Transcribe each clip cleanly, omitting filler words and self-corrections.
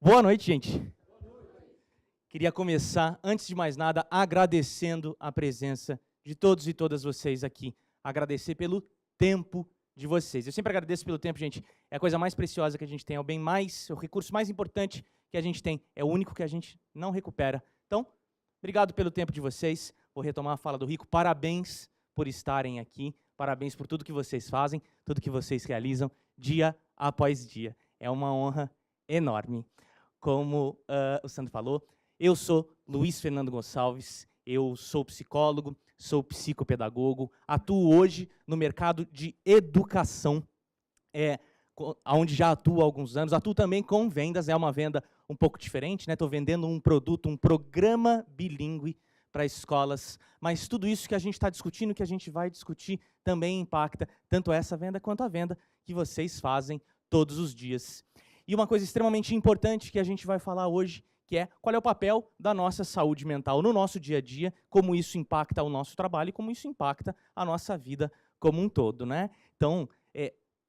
Boa noite, gente. Queria começar, antes de mais nada, agradecendo a presença de todos e todas vocês aqui. Agradecer pelo tempo de vocês. Eu sempre agradeço pelo tempo, gente. É a coisa mais preciosa que a gente tem, é o bem mais, o recurso mais importante que a gente tem. É o único que a gente não recupera. Então, obrigado pelo tempo de vocês. Vou retomar a fala do Rico. Parabéns por estarem aqui. Parabéns por tudo que vocês fazem, tudo que vocês realizam, dia após dia. É uma honra enorme. Como o Sandro falou, eu sou Luiz Fernando Gonçalves, eu sou psicólogo, sou psicopedagogo, atuo hoje no mercado de educação, onde já atuo há alguns anos. Atuo também com vendas, é uma venda um pouco diferente, né? Estou vendendo um produto, um programa bilíngue para escolas, mas tudo isso que a gente está discutindo, que a gente vai discutir, também impacta tanto essa venda quanto a venda que vocês fazem todos os dias. E uma coisa extremamente importante que a gente vai falar hoje, que é qual é o papel da nossa saúde mental no nosso dia a dia, como isso impacta o nosso trabalho e como isso impacta a nossa vida como um todo, né? Então,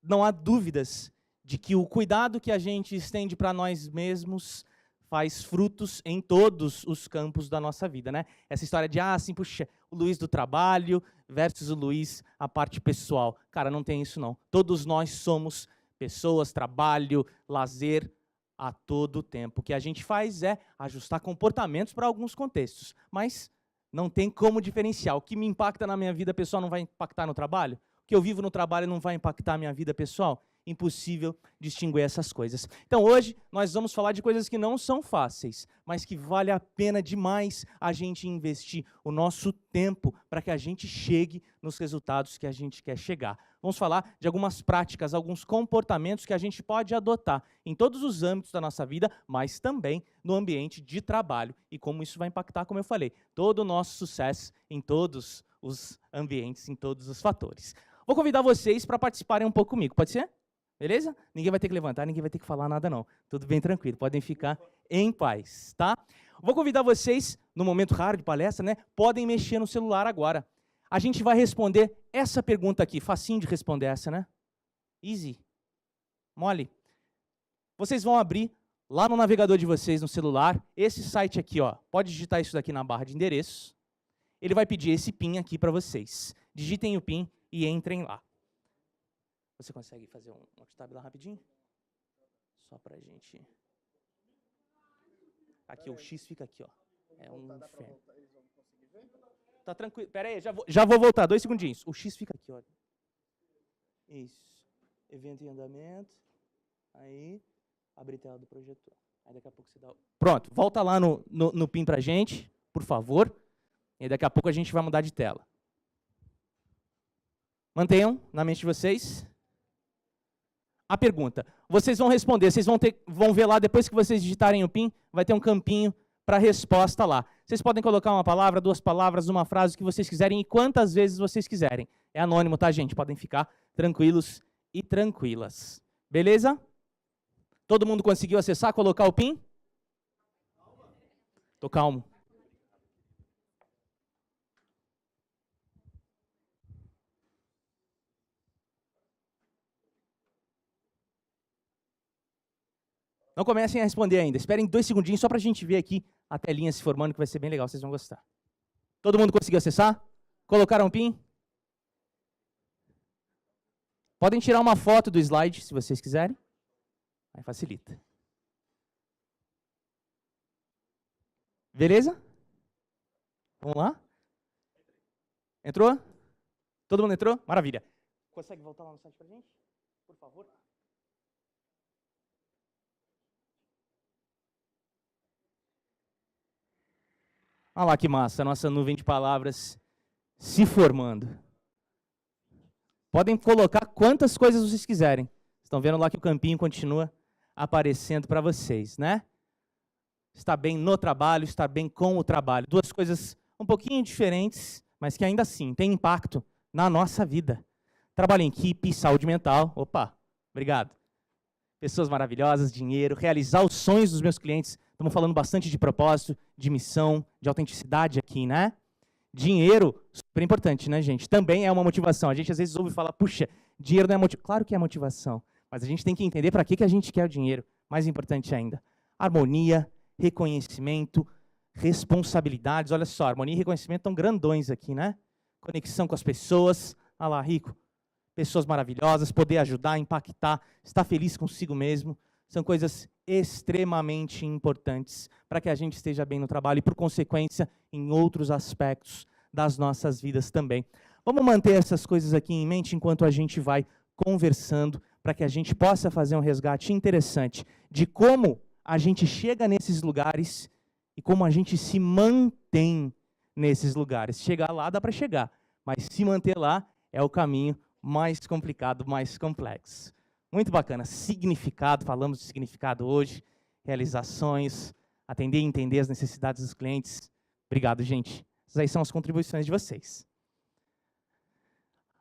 não há dúvidas de que o cuidado que a gente estende para nós mesmos faz frutos em todos os campos da nossa vida, né? Essa história de, assim, puxa, o Luiz do trabalho versus o Luiz a parte pessoal. Cara, não tem isso não. Todos nós somos pessoas, trabalho, lazer, a todo tempo. O que a gente faz é ajustar comportamentos para alguns contextos, mas não tem como diferenciar. O que me impacta na minha vida pessoal não vai impactar no trabalho? O que eu vivo no trabalho não vai impactar a minha vida pessoal? Impossível distinguir essas coisas. Então, hoje, nós vamos falar de coisas que não são fáceis, mas que vale a pena demais a gente investir o nosso tempo para que a gente chegue nos resultados que a gente quer chegar. Vamos falar de algumas práticas, alguns comportamentos que a gente pode adotar em todos os âmbitos da nossa vida, mas também no ambiente de trabalho. E como isso vai impactar, como eu falei, todo o nosso sucesso em todos os ambientes, em todos os fatores. Vou convidar vocês para participarem um pouco comigo, pode ser? Beleza? Ninguém vai ter que levantar, ninguém vai ter que falar nada não. Tudo bem tranquilo, podem ficar em paz, tá? Vou convidar vocês, no momento raro de palestra, né? Podem mexer no celular agora. A gente vai responder essa pergunta aqui, facinho de responder essa, né? Easy. Mole. Vocês vão abrir lá no navegador de vocês, no celular, esse site aqui, ó. Pode digitar isso daqui na barra de endereços. Ele vai pedir esse PIN aqui para vocês. Digitem o PIN e entrem lá. Você consegue fazer um tab lá rapidinho? Só pra gente... Aqui, o X fica aqui, ó. É um inferno. Tá tranquilo. Pera aí, já vou voltar. 2 segundinhos. O X fica aqui, ó. Isso. Evento em andamento. Aí, abre tela do projetor. Aí daqui a pouco você dá... Pronto, volta lá no PIN pra gente, por favor. E daqui a pouco a gente vai mudar de tela. Mantenham na mente de vocês a pergunta. Vocês vão responder, vocês vão ver lá, depois que vocês digitarem o PIN, vai ter um campinho para resposta lá. Vocês podem colocar uma palavra, 2 palavras, uma frase, o que vocês quiserem e quantas vezes vocês quiserem. É anônimo, tá, gente? Podem ficar tranquilos e tranquilas. Beleza? Todo mundo conseguiu acessar, colocar o PIN? Tô calmo. Não comecem a responder ainda. Esperem 2 segundinhos só para a gente ver aqui a telinha se formando, que vai ser bem legal, vocês vão gostar. Todo mundo conseguiu acessar? Colocaram o PIN? Podem tirar uma foto do slide, se vocês quiserem. Aí facilita. Beleza? Vamos lá? Entrou? Todo mundo entrou? Maravilha. Consegue voltar lá no site para a gente? Por favor. Olha lá que massa, a nossa nuvem de palavras se formando. Podem colocar quantas coisas vocês quiserem. Estão vendo lá que o campinho continua aparecendo para vocês, né? Estar bem no trabalho, estar bem com o trabalho. 2 coisas um pouquinho diferentes, mas que ainda assim têm impacto na nossa vida. Trabalho em equipe, saúde mental. Opa, obrigado. Pessoas maravilhosas, dinheiro, realizar os sonhos dos meus clientes. Estamos falando bastante de propósito, de missão, de autenticidade aqui, né? Dinheiro, super importante, né, gente? Também é uma motivação. A gente às vezes ouve falar, puxa, dinheiro não é motivação. Claro que é motivação, mas a gente tem que entender para que a gente quer o dinheiro. Mais importante ainda, harmonia, reconhecimento, responsabilidades. Olha só, harmonia e reconhecimento estão grandões aqui, né? Conexão com as pessoas. Olha lá, Rico. Pessoas maravilhosas, poder ajudar, impactar, estar feliz consigo mesmo. São coisas extremamente importantes para que a gente esteja bem no trabalho e, por consequência, em outros aspectos das nossas vidas também. Vamos manter essas coisas aqui em mente enquanto a gente vai conversando, para que a gente possa fazer um resgate interessante de como a gente chega nesses lugares e como a gente se mantém nesses lugares. Chegar lá dá para chegar, mas se manter lá é o caminho mais complicado, mais complexo. Muito bacana. Significado, falamos de significado hoje, realizações, atender e entender as necessidades dos clientes. Obrigado, gente. Essas aí são as contribuições de vocês.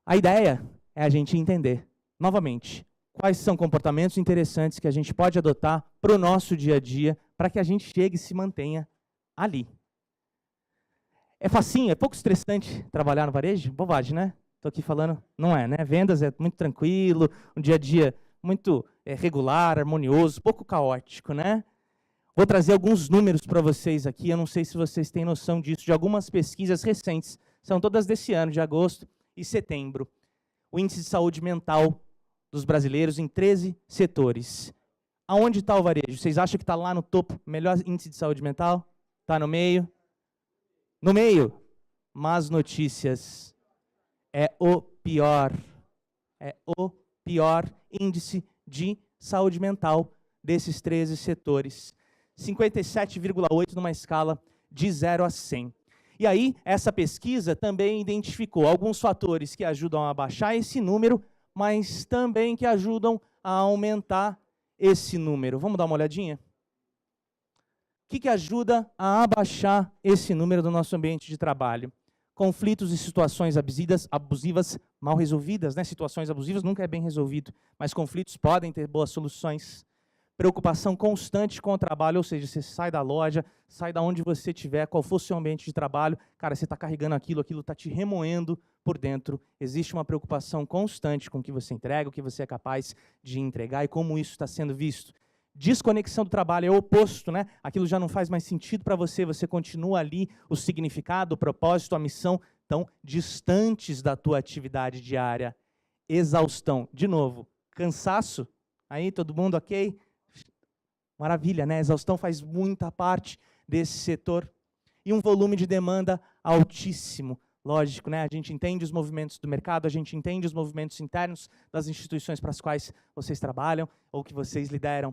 A ideia é a gente entender, novamente, quais são comportamentos interessantes que a gente pode adotar para o nosso dia a dia, para que a gente chegue e se mantenha ali. É facinho, é pouco estressante trabalhar no varejo? Bobagem, né? Estou aqui falando, não é, né? Vendas é muito tranquilo, um dia a dia muito regular, harmonioso, pouco caótico, né? Vou trazer alguns números para vocês aqui, eu não sei se vocês têm noção disso, de algumas pesquisas recentes, são todas desse ano, de agosto e setembro. O índice de saúde mental dos brasileiros em 13 setores. Aonde está o varejo? Vocês acham que está lá no topo, melhor índice de saúde mental? Está no meio? No meio? Más notícias. É o pior índice de saúde mental desses 13 setores. 57,8 numa escala de 0 a 100. E aí, essa pesquisa também identificou alguns fatores que ajudam a baixar esse número, mas também que ajudam a aumentar esse número. Vamos dar uma olhadinha? O que ajuda a abaixar esse número do nosso ambiente de trabalho? Conflitos e situações abusivas mal resolvidas, né? Situações abusivas nunca é bem resolvido, mas conflitos podem ter boas soluções. Preocupação constante com o trabalho, ou seja, você sai da loja, sai da onde você estiver, qual for o seu ambiente de trabalho, cara, você está carregando aquilo está te remoendo por dentro. Existe uma preocupação constante com o que você entrega, o que você é capaz de entregar e como isso está sendo visto. Desconexão do trabalho é o oposto, né? Aquilo já não faz mais sentido para você, você continua ali, o significado, o propósito, a missão, tão distantes da tua atividade diária. Exaustão, de novo, cansaço, aí todo mundo ok? Maravilha, né? Exaustão faz muita parte desse setor. E um volume de demanda altíssimo. Lógico, né? A gente entende os movimentos do mercado, a gente entende os movimentos internos das instituições para as quais vocês trabalham ou que vocês lideram.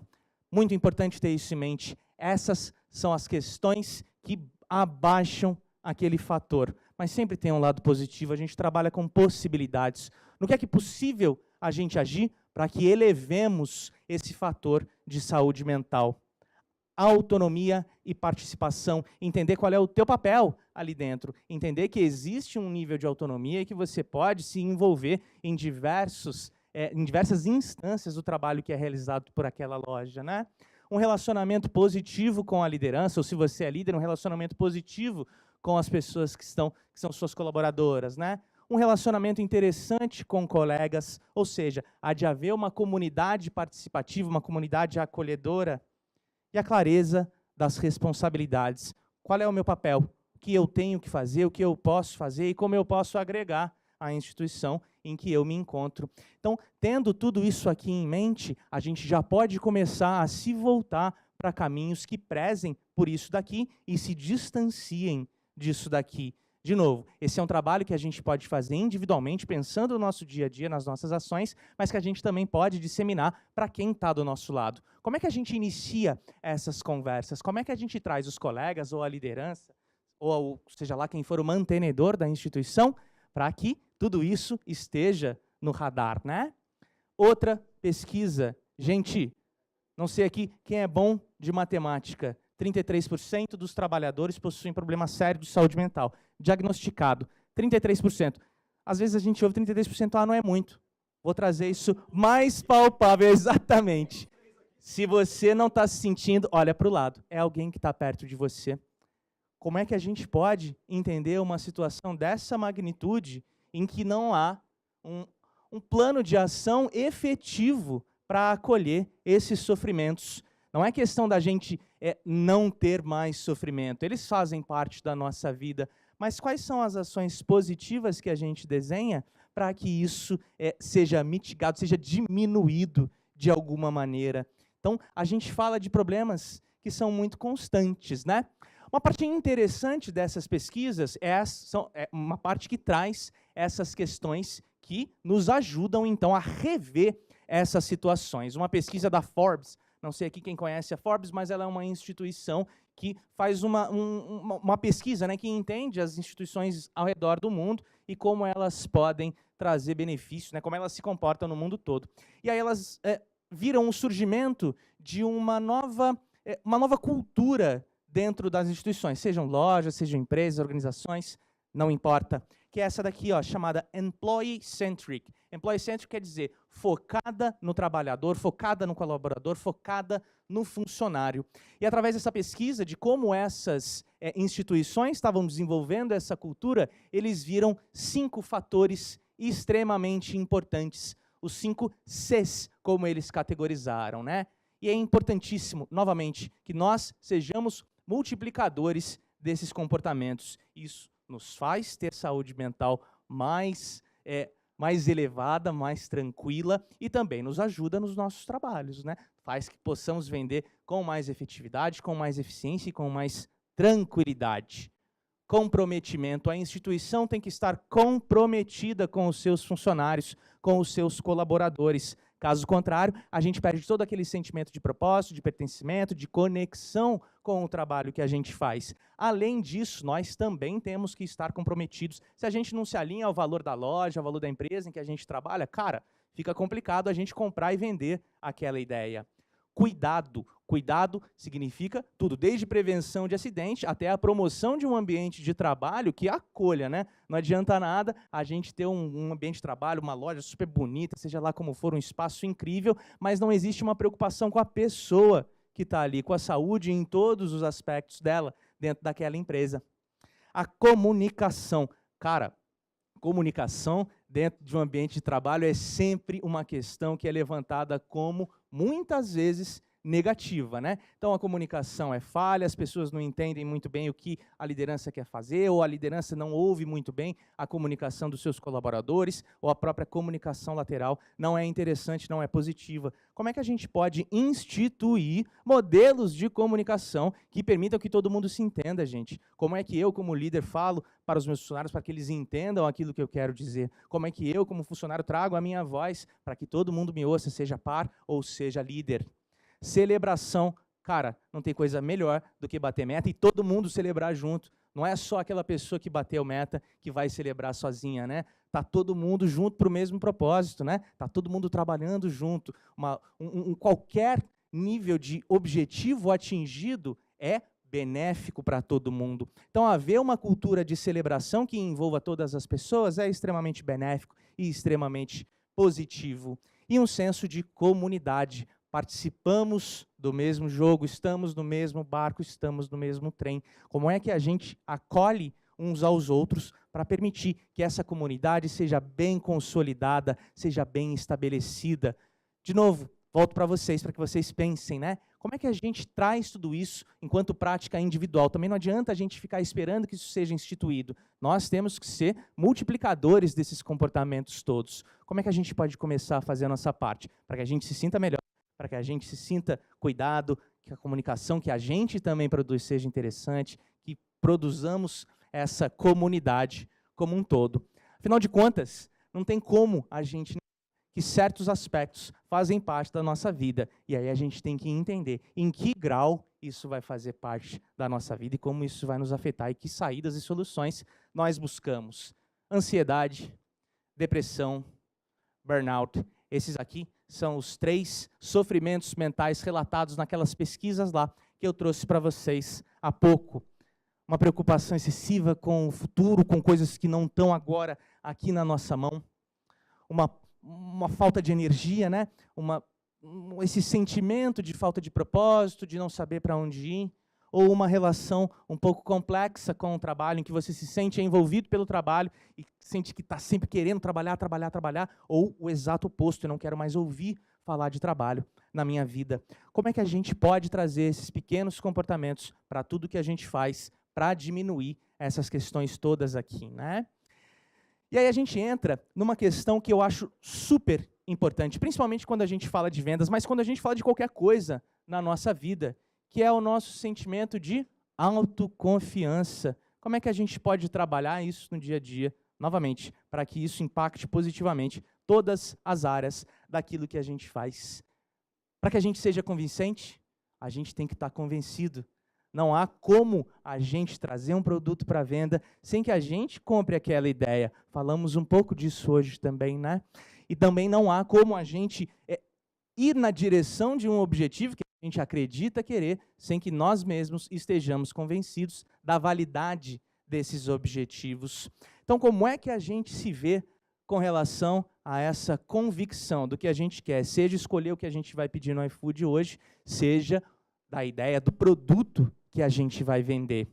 Muito importante ter isso em mente. Essas são as questões que abaixam aquele fator. Mas sempre tem um lado positivo, a gente trabalha com possibilidades. No que é possível a gente agir para que elevemos esse fator de saúde mental? Autonomia e participação, entender qual é o teu papel ali dentro, entender que existe um nível de autonomia e que você pode se envolver em diversas instâncias do trabalho que é realizado por aquela loja, né? Um relacionamento positivo com a liderança, ou se você é líder, um relacionamento positivo com as pessoas que são suas colaboradoras, né? Um relacionamento interessante com colegas, ou seja, há de haver uma comunidade participativa, uma comunidade acolhedora, e a clareza das responsabilidades. Qual é o meu papel? O que eu tenho que fazer, o que eu posso fazer e como eu posso agregar à instituição em que eu me encontro. Então, tendo tudo isso aqui em mente, a gente já pode começar a se voltar para caminhos que prezem por isso daqui e se distanciem disso daqui. De novo, esse é um trabalho que a gente pode fazer individualmente, pensando no nosso dia a dia, nas nossas ações, mas que a gente também pode disseminar para quem está do nosso lado. Como é que a gente inicia essas conversas? Como é que a gente traz os colegas ou a liderança, ou seja lá quem for o mantenedor da instituição, para que tudo isso esteja no radar, né? Outra pesquisa, gente, não sei aqui quem é bom de matemática, 33% dos trabalhadores possuem problema sério de saúde mental. Diagnosticado, 33%. Às vezes a gente ouve 33%, não é muito. Vou trazer isso mais palpável, exatamente. Se você não está se sentindo, olha para o lado, é alguém que está perto de você. Como é que a gente pode entender uma situação dessa magnitude em que não há um plano de ação efetivo para acolher esses sofrimentos Não é questão da gente não ter mais sofrimento. Eles fazem parte da nossa vida. Mas quais são as ações positivas que a gente desenha para que isso seja mitigado, seja diminuído de alguma maneira? Então, a gente fala de problemas que são muito constantes, né? Uma parte interessante dessas pesquisas é uma parte que traz essas questões que nos ajudam, então, a rever essas situações. Uma pesquisa da Forbes, não sei aqui quem conhece a Forbes, mas ela é uma instituição que faz uma pesquisa, né, que entende as instituições ao redor do mundo e como elas podem trazer benefícios, né, como elas se comportam no mundo todo. E aí elas viram o surgimento de uma nova cultura dentro das instituições, sejam lojas, sejam empresas, organizações, não importa, que é essa daqui, ó, chamada Employee-Centric. Employee-Centric quer dizer focada no trabalhador, focada no colaborador, focada no funcionário. E através dessa pesquisa de como essas instituições estavam desenvolvendo essa cultura, eles viram 5 fatores extremamente importantes, os 5 Cs, como eles categorizaram, né? E é importantíssimo, novamente, que nós sejamos multiplicadores desses comportamentos. Isso nos faz ter saúde mental mais elevada, mais tranquila e também nos ajuda nos nossos trabalhos, né? Faz que possamos vender com mais efetividade, com mais eficiência e com mais tranquilidade. Comprometimento. A instituição tem que estar comprometida com os seus funcionários, com os seus colaboradores. Caso contrário, a gente perde todo aquele sentimento de propósito, de pertencimento, de conexão com o trabalho que a gente faz. Além disso, nós também temos que estar comprometidos. Se a gente não se alinha ao valor da loja, ao valor da empresa em que a gente trabalha, cara, fica complicado a gente comprar e vender aquela ideia. Cuidado. Cuidado significa tudo, desde prevenção de acidente até a promoção de um ambiente de trabalho que acolha, né? Não adianta nada a gente ter um ambiente de trabalho, uma loja super bonita, seja lá como for, um espaço incrível, mas não existe uma preocupação com a pessoa que está ali, com a saúde em todos os aspectos dela, dentro daquela empresa. A comunicação. Cara, comunicação dentro de um ambiente de trabalho é sempre uma questão que é levantada como, muitas vezes, negativa, né? Então a comunicação é falha, as pessoas não entendem muito bem o que a liderança quer fazer, ou a liderança não ouve muito bem a comunicação dos seus colaboradores, ou a própria comunicação lateral não é interessante, não é positiva. Como é que a gente pode instituir modelos de comunicação que permitam que todo mundo se entenda, gente? Como é que eu, como líder, falo para os meus funcionários para que eles entendam aquilo que eu quero dizer? Como é que eu, como funcionário, trago a minha voz para que todo mundo me ouça, seja par ou seja líder? Celebração, cara, não tem coisa melhor do que bater meta e todo mundo celebrar junto. Não é só aquela pessoa que bateu meta que vai celebrar sozinha, né? Tá todo mundo junto para o mesmo propósito, né? Tá todo mundo trabalhando junto. Qualquer nível de objetivo atingido é benéfico para todo mundo. Então, haver uma cultura de celebração que envolva todas as pessoas é extremamente benéfico e extremamente positivo. E um senso de comunidade. Participamos do mesmo jogo, estamos no mesmo barco, estamos no mesmo trem. Como é que a gente acolhe uns aos outros para permitir que essa comunidade seja bem consolidada, seja bem estabelecida? De novo, volto para vocês, para que vocês pensem, né? Como é que a gente traz tudo isso enquanto prática individual? Também não adianta a gente ficar esperando que isso seja instituído. Nós temos que ser multiplicadores desses comportamentos todos. Como é que a gente pode começar a fazer a nossa parte? Para que a gente se sinta melhor, para que a gente se sinta cuidado, que a comunicação que a gente também produz seja interessante, que produzamos essa comunidade como um todo. Afinal de contas, não tem como a gente que certos aspectos fazem parte da nossa vida, e aí a gente tem que entender em que grau isso vai fazer parte da nossa vida e como isso vai nos afetar e que saídas e soluções nós buscamos. Ansiedade, depressão, burnout, esses aqui são os 3 sofrimentos mentais relatados naquelas pesquisas lá que eu trouxe para vocês há pouco. Uma preocupação excessiva com o futuro, com coisas que não estão agora aqui na nossa mão. Uma falta de energia, né? Esse sentimento de falta de propósito, de não saber para onde ir. Ou uma relação um pouco complexa com o trabalho, em que você se sente envolvido pelo trabalho e sente que está sempre querendo trabalhar, ou o exato oposto, eu não quero mais ouvir falar de trabalho. na minha vida? Como é que a gente pode trazer esses pequenos comportamentos para tudo que a gente faz para diminuir essas questões todas aqui, né? E aí a gente entra numa questão que eu acho super importante, principalmente quando a gente fala de vendas, mas quando a gente fala de qualquer coisa na nossa vida, que é o nosso sentimento de autoconfiança. Como é que a gente pode trabalhar isso no dia a dia, novamente, para que isso impacte positivamente todas as áreas daquilo que a gente faz? Para que a gente seja convincente, a gente tem que estar convencido. Não há como a gente trazer um produto para venda sem que a gente compre aquela ideia. Falamos um pouco disso hoje também, né? E também não há como a gente ir na direção de um objetivo que a gente acredita querer, sem que nós mesmos estejamos convencidos da validade desses objetivos. Então, como é que a gente se vê com relação a essa convicção do que a gente quer, seja escolher o que a gente vai pedir no iFood hoje, seja da ideia do produto que a gente vai vender?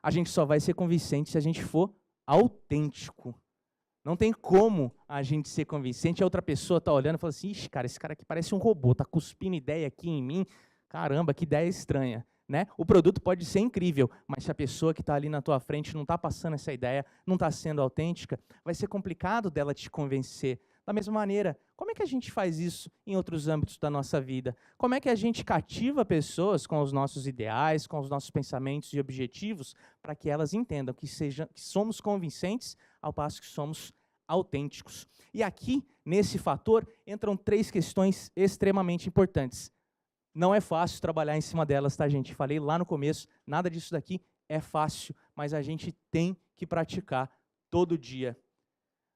A gente só vai ser convincente se a gente for autêntico. Não tem como a gente ser convincente, a outra pessoa está olhando e fala assim, ixi, cara, esse cara aqui parece um robô, está cuspindo ideia aqui em mim, caramba, que ideia estranha. Né? O produto pode ser incrível, mas se a pessoa que está ali na tua frente não está passando essa ideia, não está sendo autêntica, vai ser complicado dela te convencer. Da mesma maneira, como é que a gente faz isso em outros âmbitos da nossa vida? Como é que a gente cativa pessoas com os nossos ideais, com os nossos pensamentos e objetivos, para que elas entendam que somos convincentes ao passo que somos autênticos? E aqui, nesse fator, entram 3 questões extremamente importantes. Não é fácil trabalhar em cima delas, tá, gente? Falei lá no começo, nada disso daqui é fácil, mas a gente tem que praticar todo dia.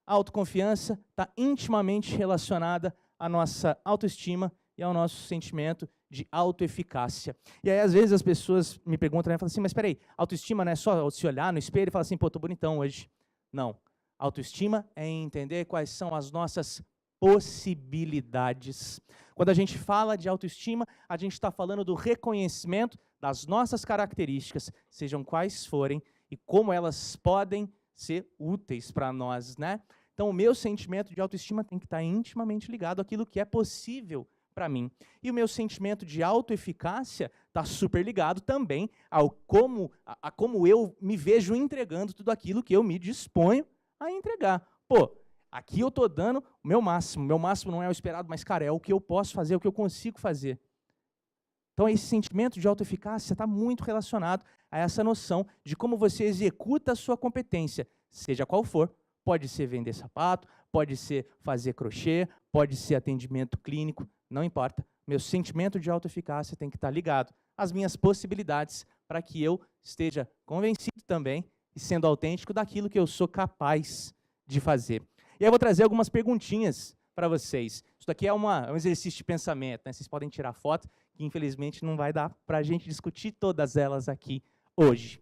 A autoconfiança está intimamente relacionada à nossa autoestima e ao nosso sentimento de autoeficácia. E aí, às vezes, as pessoas me perguntam, né, falam assim, mas espera aí, autoestima não é só se olhar no espelho e falar assim, pô, tô bonitão hoje. Não. Autoestima é entender quais são as nossas possibilidades. Quando a gente fala de autoestima, a gente está falando do reconhecimento das nossas características, sejam quais forem, e como elas podem ser úteis para nós, né? Então, o meu sentimento de autoestima tem que estar intimamente ligado àquilo que é possível para mim. E o meu sentimento de autoeficácia está super ligado também ao como eu me vejo entregando tudo aquilo que eu me disponho a entregar. Pô, aqui eu estou dando o meu máximo não é o esperado, mas, cara, é o que eu posso fazer, é o que eu consigo fazer. Então, esse sentimento de autoeficácia está muito relacionado a essa noção de como você executa a sua competência, seja qual for. Pode ser vender sapato, pode ser fazer crochê, pode ser atendimento clínico, não importa. Meu sentimento de autoeficácia tem que estar ligado às minhas possibilidades para que eu esteja convencido também e sendo autêntico daquilo que eu sou capaz de fazer. E aí eu vou trazer algumas perguntinhas para vocês. Isso daqui é um exercício de pensamento, né? Vocês podem tirar foto, que infelizmente não vai dar para a gente discutir todas elas aqui hoje.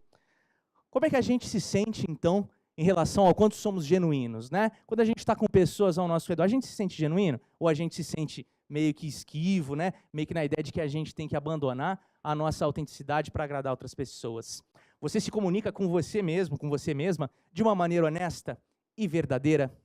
Como é que a gente se sente, então, em relação ao quanto somos genuínos, né? Quando a gente está com pessoas ao nosso redor, a gente se sente genuíno? Ou a gente se sente meio que esquivo, né? Meio que na ideia de que a gente tem que abandonar a nossa autenticidade para agradar outras pessoas? Você se comunica com você mesmo, com você mesma, de uma maneira honesta e verdadeira?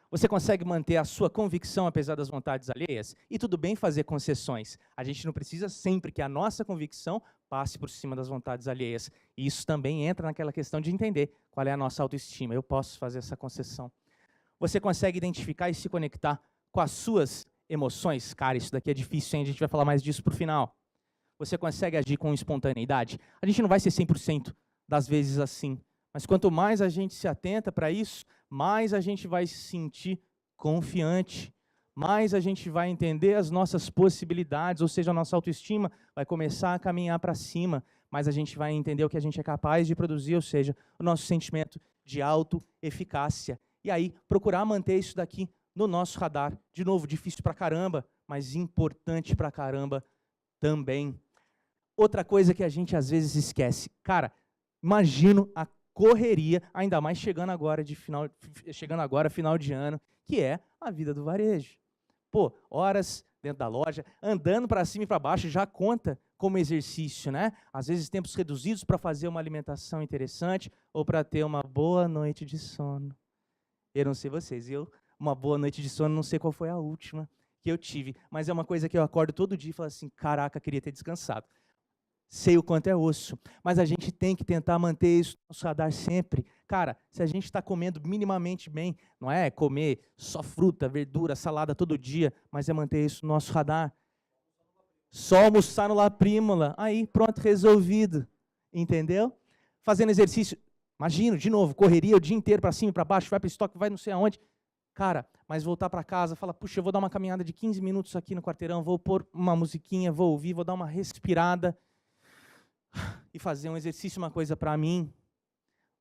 Você consegue manter a sua convicção apesar das vontades alheias? E tudo bem fazer concessões. A gente não precisa sempre que a nossa convicção passe por cima das vontades alheias. E isso também entra naquela questão de entender qual é a nossa autoestima. Eu posso fazer essa concessão. Você consegue identificar e se conectar com as suas emoções? Cara, isso daqui é difícil, hein? A gente vai falar mais disso para o final. Você consegue agir com espontaneidade? A gente não vai ser 100% das vezes assim. Mas quanto mais a gente se atenta para isso, mais a gente vai se sentir confiante, mais a gente vai entender as nossas possibilidades, ou seja, a nossa autoestima vai começar a caminhar para cima, mais a gente vai entender o que a gente é capaz de produzir, ou seja, o nosso sentimento de autoeficácia. E aí, procurar manter isso daqui no nosso radar. De novo, difícil pra caramba, mas importante pra caramba também. Outra coisa que a gente às vezes esquece. Cara, imagino a correria, ainda mais chegando agora final de ano, que é a vida do varejo. Pô, horas dentro da loja, andando para cima e para baixo, já conta como exercício, né? Às vezes tempos reduzidos para fazer uma alimentação interessante ou para ter uma boa noite de sono. Eu não sei vocês, uma boa noite de sono, não sei qual foi a última que eu tive. Mas é uma coisa que eu acordo todo dia e falo assim, caraca, queria ter descansado. Sei o quanto é osso, mas a gente tem que tentar manter isso no nosso radar sempre. Cara, se a gente está comendo minimamente bem, não é comer só fruta, verdura, salada todo dia, mas é manter isso no nosso radar. Só almoçar no La Prímola, aí pronto, resolvido, entendeu? Fazendo exercício, imagina, de novo, correria o dia inteiro para cima e para baixo, vai para o estoque, vai não sei aonde. Cara, mas voltar para casa, fala, puxa, eu vou dar uma caminhada de 15 minutos aqui no quarteirão, vou pôr uma musiquinha, vou ouvir, vou dar uma respirada e fazer um exercício, uma coisa para mim.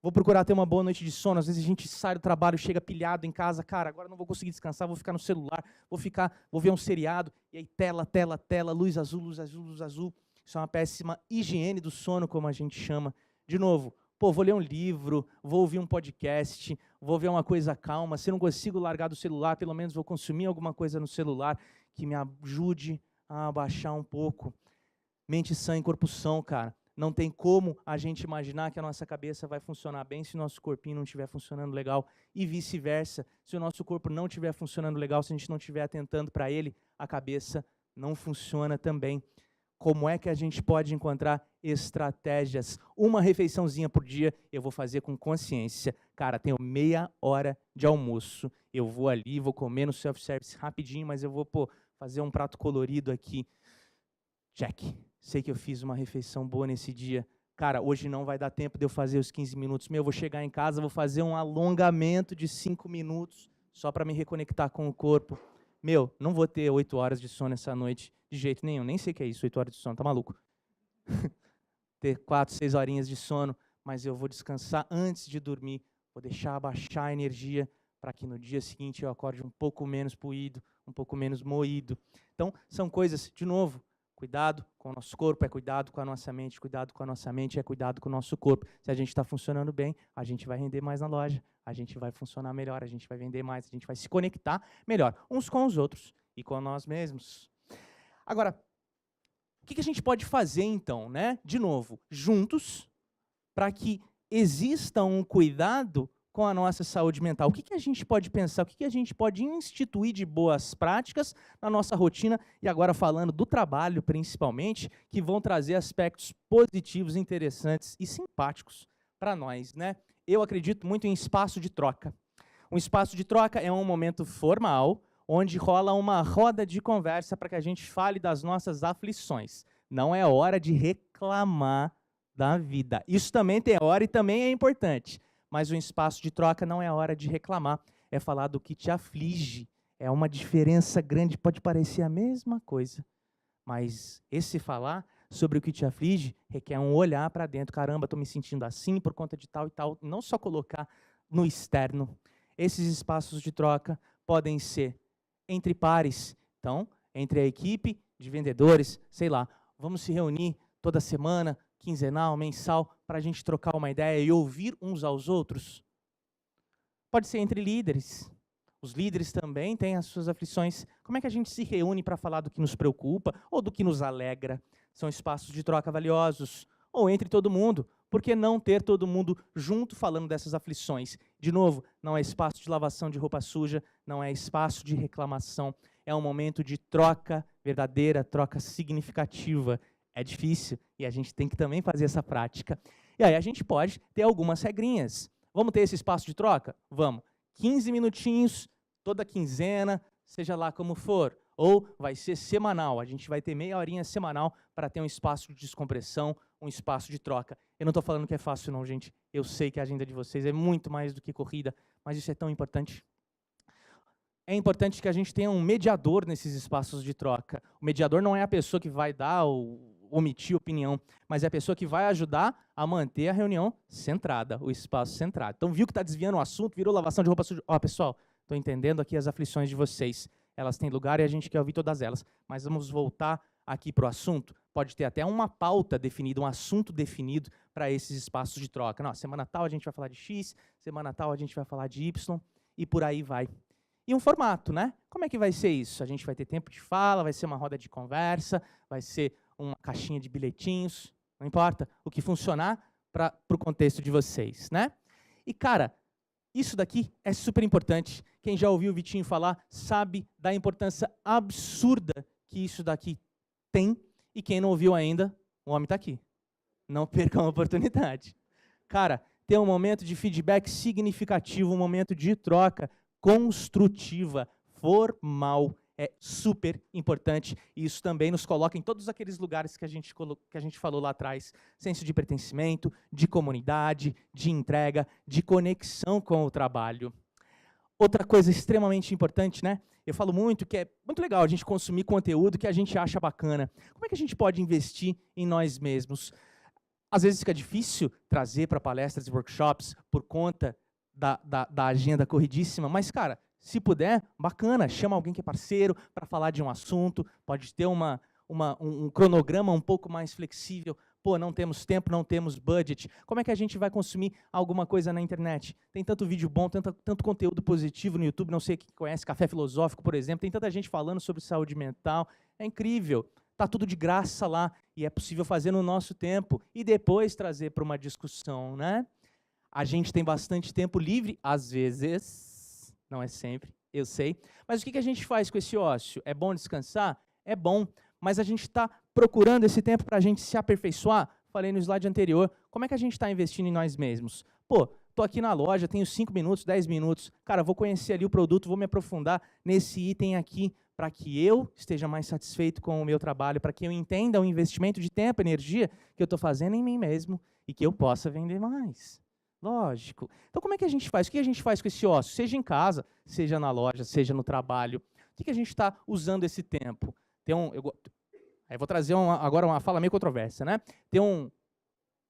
Vou procurar ter uma boa noite de sono. Às vezes a gente sai do trabalho, chega pilhado em casa, cara, agora não vou conseguir descansar, vou ficar no celular, vou ver um seriado, e aí tela, luz azul, luz azul, luz azul. Isso é uma péssima higiene do sono, como a gente chama. De novo, pô, vou ler um livro, vou ouvir um podcast, vou ver uma coisa calma. Se eu não consigo largar do celular, pelo menos vou consumir alguma coisa no celular que me ajude a abaixar um pouco. Mente sã em corpo são, cara. Não tem como a gente imaginar que a nossa cabeça vai funcionar bem se o nosso corpinho não estiver funcionando legal e vice-versa. Se o nosso corpo não estiver funcionando legal, se a gente não estiver atentando para ele, a cabeça não funciona também. Como é que a gente pode encontrar estratégias? Uma refeiçãozinha por dia eu vou fazer com consciência. Cara, tenho meia hora de almoço. Eu vou ali, vou comer no self-service rapidinho, mas eu vou fazer um prato colorido aqui. Check. Sei que eu fiz uma refeição boa nesse dia. Cara, hoje não vai dar tempo de eu fazer os 15 minutos. Eu vou chegar em casa, vou fazer um alongamento de 5 minutos só para me reconectar com o corpo. Não vou ter 8 horas de sono essa noite de jeito nenhum. Nem sei o que é isso, 8 horas de sono, tá maluco? Ter 4, 6 horinhas de sono, mas eu vou descansar antes de dormir. Vou deixar abaixar a energia para que no dia seguinte eu acorde um pouco menos poído, um pouco menos moído. Então, são coisas, de novo, cuidado com o nosso corpo, é cuidado com a nossa mente, cuidado com a nossa mente, é cuidado com o nosso corpo. Se a gente está funcionando bem, a gente vai render mais na loja, a gente vai funcionar melhor, a gente vai vender mais, a gente vai se conectar melhor, uns com os outros e com nós mesmos. Agora, o que a gente pode fazer então, né? De novo, juntos, para que exista um cuidado com a nossa saúde mental. O que a gente pode pensar, o que a gente pode instituir de boas práticas na nossa rotina, e agora falando do trabalho principalmente, que vão trazer aspectos positivos, interessantes e simpáticos para nós, né? Eu acredito muito em espaço de troca. Um espaço de troca é um momento formal, onde rola uma roda de conversa para que a gente fale das nossas aflições. Não é hora de reclamar da vida. Isso também tem hora e também é importante. Mas o espaço de troca não é a hora de reclamar, é falar do que te aflige. É uma diferença grande, pode parecer a mesma coisa, mas esse falar sobre o que te aflige requer um olhar para dentro. Caramba, estou me sentindo assim por conta de tal e tal. Não só colocar no externo. Esses espaços de troca podem ser entre pares, então, entre a equipe de vendedores, sei lá, vamos se reunir toda semana, quinzenal, mensal, para a gente trocar uma ideia e ouvir uns aos outros. Pode ser entre líderes. Os líderes também têm as suas aflições. Como é que a gente se reúne para falar do que nos preocupa ou do que nos alegra? São espaços de troca valiosos. Ou entre todo mundo. Por que não ter todo mundo junto falando dessas aflições? De novo, não é espaço de lavação de roupa suja, não é espaço de reclamação. É um momento de troca verdadeira, troca significativa. É difícil e a gente tem que também fazer essa prática. E aí a gente pode ter algumas regrinhas. Vamos ter esse espaço de troca? Vamos. 15 minutinhos, toda quinzena, seja lá como for. Ou vai ser semanal. A gente vai ter meia horinha semanal para ter um espaço de descompressão, um espaço de troca. Eu não estou falando que é fácil não, gente. Eu sei que a agenda de vocês é muito mais do que corrida, mas isso é tão importante. É importante que a gente tenha um mediador nesses espaços de troca. O mediador não é a pessoa que vai dar ou omitir opinião, mas é a pessoa que vai ajudar a manter a reunião centrada, o espaço centrado. Então, viu que está desviando o assunto, virou lavação de roupa suja. Ó, pessoal, estou entendendo aqui as aflições de vocês. Elas têm lugar e a gente quer ouvir todas elas. Mas vamos voltar aqui para o assunto. Pode ter até uma pauta definida, um assunto definido para esses espaços de troca. Não, semana tal a gente vai falar de X, semana tal a gente vai falar de Y, e por aí vai. E um formato, né? Como é que vai ser isso? A gente vai ter tempo de fala, vai ser uma roda de conversa, vai ser uma caixinha de bilhetinhos, não importa, o que funcionar para o contexto de vocês, né? E, cara, isso daqui é super importante, quem já ouviu o Vitinho falar, sabe da importância absurda que isso daqui tem. E quem não ouviu ainda, o homem está aqui. Não percam a oportunidade. Cara, ter um momento de feedback significativo, um momento de troca construtiva, formal, é super importante. E isso também nos coloca em todos aqueles lugares que a gente falou lá atrás. Senso de pertencimento, de comunidade, de entrega, de conexão com o trabalho. Outra coisa extremamente importante, né? Eu falo muito que é muito legal a gente consumir conteúdo que a gente acha bacana. Como é que a gente pode investir em nós mesmos? Às vezes fica difícil trazer para palestras e workshops por conta da agenda corridíssima, mas, cara, se puder, bacana, chama alguém que é parceiro para falar de um assunto, pode ter um cronograma um pouco mais flexível. Pô, não temos tempo, não temos budget. Como é que a gente vai consumir alguma coisa na internet? Tem tanto vídeo bom, tanto conteúdo positivo no YouTube, não sei quem conhece, Café Filosófico, por exemplo, tem tanta gente falando sobre saúde mental, é incrível. Está tudo de graça lá, e é possível fazer no nosso tempo, e depois trazer para uma discussão, né? A gente tem bastante tempo livre, às vezes, não é sempre, eu sei, mas o que a gente faz com esse ócio? É bom descansar? É bom, mas a gente está procurando esse tempo para a gente se aperfeiçoar. Falei no slide anterior, como é que a gente está investindo em nós mesmos? Pô, estou aqui na loja, tenho 5 minutos, 10 minutos, cara, vou conhecer ali o produto, vou me aprofundar nesse item aqui, para que eu esteja mais satisfeito com o meu trabalho, para que eu entenda o investimento de tempo, energia que eu estou fazendo em mim mesmo e que eu possa vender mais. Lógico. Então, como é que a gente faz? O que a gente faz com esse ócio? Seja em casa, seja na loja, seja no trabalho. O que a gente está usando esse tempo? Eu vou trazer agora uma fala meio controversa, né? Tem um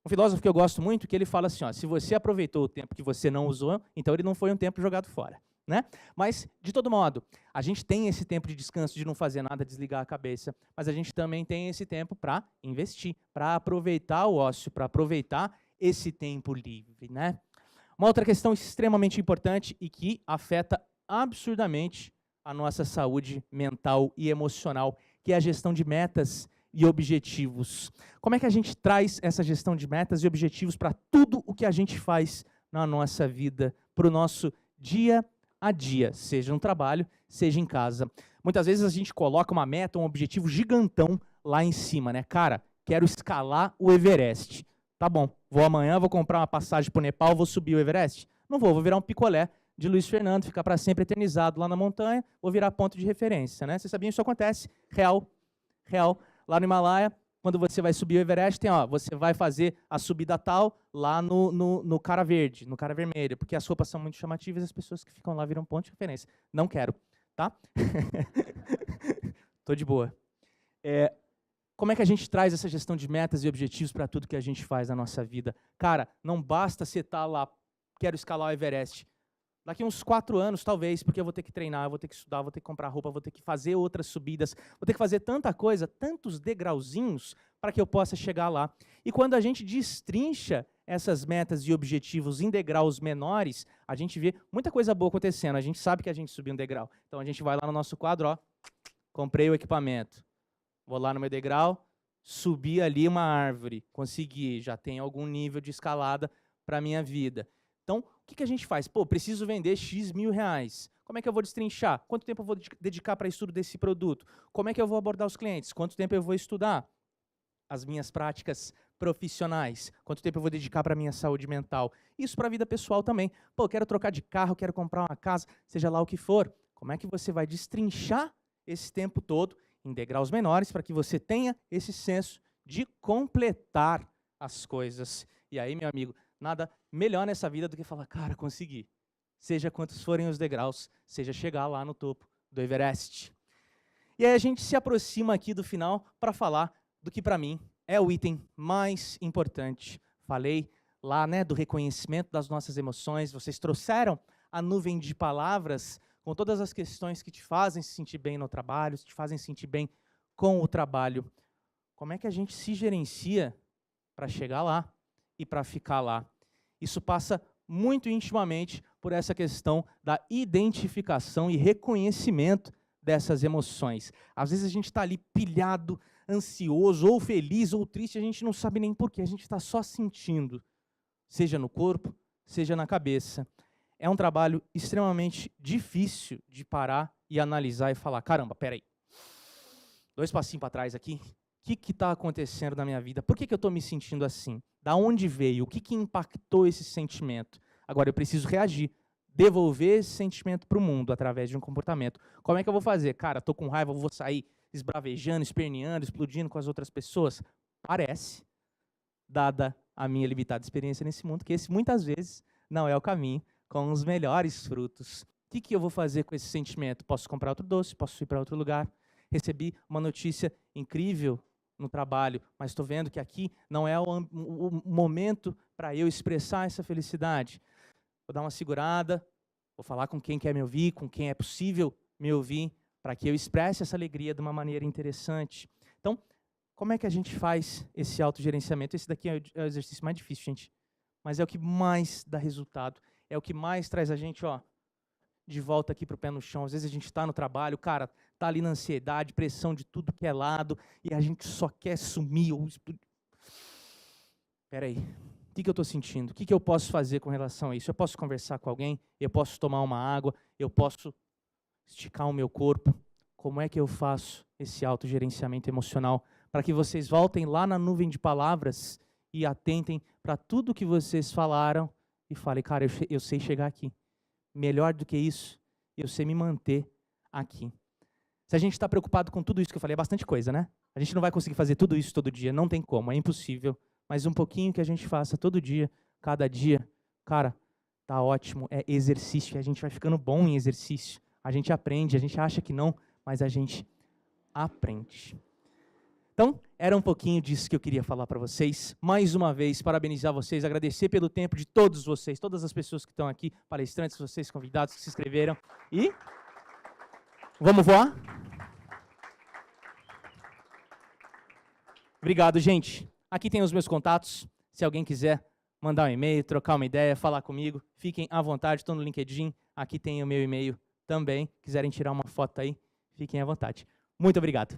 filósofo que eu gosto muito, que ele fala assim, ó, se você aproveitou o tempo que você não usou, então ele não foi um tempo jogado fora, né? Mas, de todo modo, a gente tem esse tempo de descanso, de não fazer nada, desligar a cabeça, mas a gente também tem esse tempo para investir, para aproveitar o ócio, para aproveitar esse tempo livre, né? Uma outra questão extremamente importante e que afeta absurdamente a nossa saúde mental e emocional, que é a gestão de metas e objetivos. Como é que a gente traz essa gestão de metas e objetivos para tudo o que a gente faz na nossa vida, para o nosso dia a dia, seja no trabalho, seja em casa? Muitas vezes a gente coloca uma meta, um objetivo gigantão lá em cima, né? Cara, quero escalar o Everest. Tá bom, vou amanhã, vou comprar uma passagem para o Nepal, vou subir o Everest? Não vou virar um picolé de Luiz Fernando, ficar para sempre eternizado lá na montanha, vou virar ponto de referência, né? Vocês sabiam que isso acontece? Real. Lá no Himalaia, quando você vai subir o Everest, você vai fazer a subida tal lá no cara verde, no cara vermelho, porque as roupas são muito chamativas e as pessoas que ficam lá viram ponto de referência. Não quero, tá? Tô de boa. Como é que a gente traz essa gestão de metas e objetivos para tudo que a gente faz na nossa vida? Cara, não basta você estar lá, quero escalar o Everest. Daqui uns 4 anos, talvez, porque eu vou ter que treinar, eu vou ter que estudar, vou ter que comprar roupa, vou ter que fazer outras subidas, vou ter que fazer tanta coisa, tantos degrauzinhos, para que eu possa chegar lá. E quando a gente destrincha essas metas e objetivos em degraus menores, a gente vê muita coisa boa acontecendo. A gente sabe que a gente subiu um degrau. Então, a gente vai lá no nosso quadro, ó, comprei o equipamento. Vou lá no meu degrau, subi ali uma árvore, consegui, já tenho algum nível de escalada para a minha vida. Então, o que a gente faz? Pô, preciso vender X mil reais. Como é que eu vou destrinchar? Quanto tempo eu vou dedicar para estudo desse produto? Como é que eu vou abordar os clientes? Quanto tempo eu vou estudar as minhas práticas profissionais? Quanto tempo eu vou dedicar para a minha saúde mental? Isso para a vida pessoal também. Pô, quero trocar de carro, quero comprar uma casa, seja lá o que for. Como é que você vai destrinchar esse tempo todo em degraus menores para que você tenha esse senso de completar as coisas? E aí, meu amigo, nada melhor nessa vida do que falar, cara, consegui. Seja quantos forem os degraus, seja chegar lá no topo do Everest. E aí a gente se aproxima aqui do final para falar do que para mim é o item mais importante. Falei lá, né, do reconhecimento das nossas emoções. Vocês trouxeram a nuvem de palavras com todas as questões que te fazem se sentir bem no trabalho, te fazem sentir bem com o trabalho. Como é que a gente se gerencia para chegar lá e para ficar lá? Isso passa muito intimamente por essa questão da identificação e reconhecimento dessas emoções. Às vezes a gente está ali pilhado, ansioso, ou feliz, ou triste, a gente não sabe nem porquê, a gente está só sentindo, seja no corpo, seja na cabeça. é um trabalho extremamente difícil de parar e analisar e falar, caramba, peraí, 2 passinhos para trás aqui, o que está acontecendo na minha vida? Por que eu estou me sentindo assim? Da onde veio? O que impactou esse sentimento? Agora eu preciso reagir, devolver esse sentimento para o mundo através de um comportamento. Como é que eu vou fazer? Cara, estou com raiva, vou sair esbravejando, esperneando, explodindo com as outras pessoas? Parece, dada a minha limitada experiência nesse mundo, que esse muitas vezes não é o caminho com os melhores frutos. O que eu vou fazer com esse sentimento? Posso comprar outro doce, posso ir para outro lugar. Recebi uma notícia incrível no trabalho, mas estou vendo que aqui não é o momento para eu expressar essa felicidade. Vou dar uma segurada, vou falar com quem quer me ouvir, com quem é possível me ouvir, para que eu expresse essa alegria de uma maneira interessante. Então, como é que a gente faz esse autogerenciamento? Esse daqui é o exercício mais difícil, gente, mas é o que mais dá resultado, é o que mais traz a gente, ó, de volta aqui para o pé no chão. Às vezes a gente está no trabalho, cara, está ali na ansiedade, pressão de tudo que é lado, e a gente só quer sumir ou explodir. Peraí, o que eu estou sentindo? O que eu posso fazer com relação a isso? Eu posso conversar com alguém? Eu posso tomar uma água? Eu posso esticar o meu corpo? Como é que eu faço esse autogerenciamento emocional para que vocês voltem lá na nuvem de palavras e atentem para tudo que vocês falaram e falem, cara, eu sei chegar aqui. Melhor do que isso, eu sei me manter aqui. Se a gente está preocupado com tudo isso que eu falei, é bastante coisa, né? A gente não vai conseguir fazer tudo isso todo dia, não tem como, é impossível. Mas um pouquinho que a gente faça todo dia, cada dia, cara, tá ótimo, é exercício, e a gente vai ficando bom em exercício. A gente aprende, a gente acha que não, mas a gente aprende. Então, era um pouquinho disso que eu queria falar para vocês. Mais uma vez, parabenizar vocês, agradecer pelo tempo de todos vocês, todas as pessoas que estão aqui, palestrantes, vocês, convidados que se inscreveram. E vamos voar? Obrigado, gente. Aqui tem os meus contatos. Se alguém quiser mandar um e-mail, trocar uma ideia, falar comigo, fiquem à vontade. Estou no LinkedIn. Aqui tem o meu e-mail também. Quiserem tirar uma foto aí, fiquem à vontade. Muito obrigado.